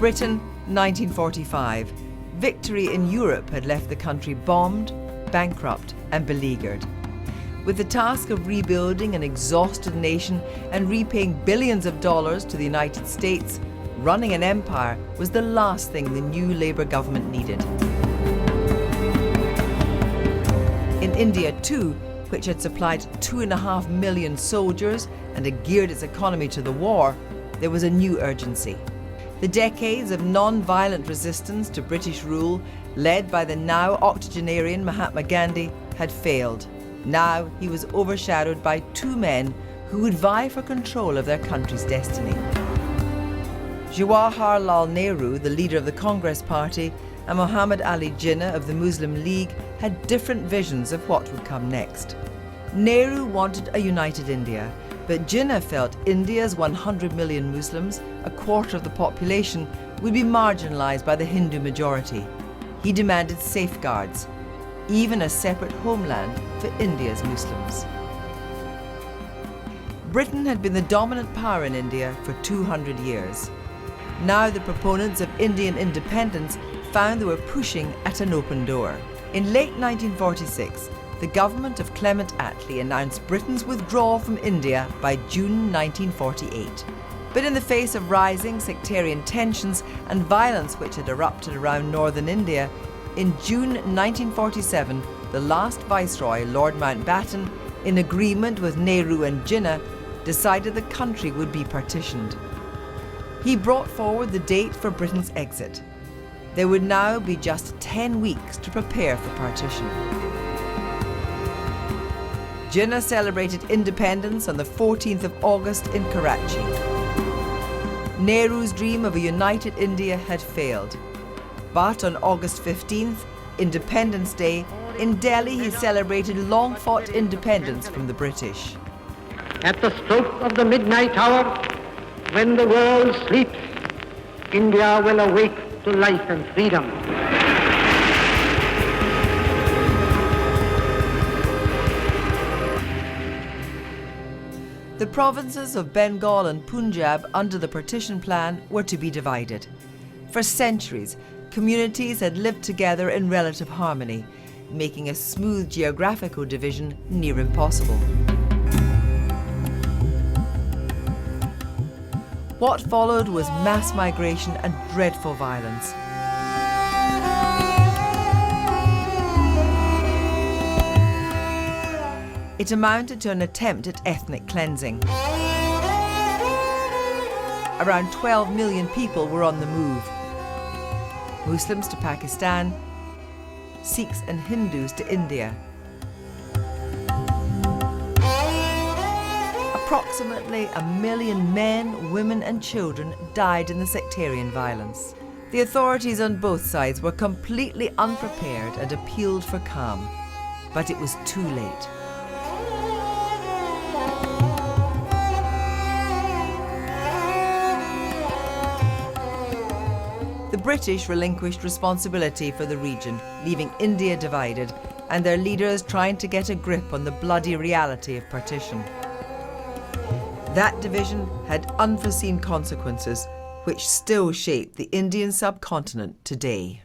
Britain, 1945. Victory in Europe had left the country bombed, bankrupt and beleaguered. With the task of rebuilding an exhausted nation and repaying billions of dollars to the United States, running an empire was the last thing the new Labour government needed. In India too, which had supplied 2.5 million soldiers and had geared its economy to the war, there was a new urgency. The decades of non-violent resistance to British rule, led by the now octogenarian Mahatma Gandhi, had failed. Now he was overshadowed by two men who would vie for control of their country's destiny. Jawaharlal Nehru, the leader of the Congress Party, and Muhammad Ali Jinnah of the Muslim League had different visions of what would come next. Nehru wanted a united India, but Jinnah felt India's 100 million Muslims, a quarter of the population, would be marginalised by the Hindu majority. He demanded safeguards, even a separate homeland for India's Muslims. Britain had been the dominant power in India for 200 years. Now the proponents of Indian independence found they were pushing at an open door. In late 1946, the government of Clement Attlee announced Britain's withdrawal from India by June 1948. But in the face of rising sectarian tensions and violence which had erupted around northern India, in June 1947, the last Viceroy, Lord Mountbatten, in agreement with Nehru and Jinnah, decided the country would be partitioned. He brought forward the date for Britain's exit. There would now be just 10 weeks to prepare for partition. Jinnah celebrated independence on the 14th of August in Karachi. Nehru's dream of a united India had failed. But on August 15th, Independence Day, in Delhi he celebrated long-fought independence from the British. At the stroke of the midnight hour, when the world sleeps, India will awake to life and freedom. The provinces of Bengal and Punjab under the partition plan were to be divided. For centuries, communities had lived together in relative harmony, making a smooth geographical division near impossible. What followed was mass migration and dreadful violence. It amounted to an attempt at ethnic cleansing. Around 12 million people were on the move. Muslims to Pakistan, Sikhs and Hindus to India. Approximately 1 million men, women and children died in the sectarian violence. The authorities on both sides were completely unprepared and appealed for calm. But it was too late. The British relinquished responsibility for the region, leaving India divided, and their leaders trying to get a grip on the bloody reality of partition. That division had unforeseen consequences, which still shape the Indian subcontinent today.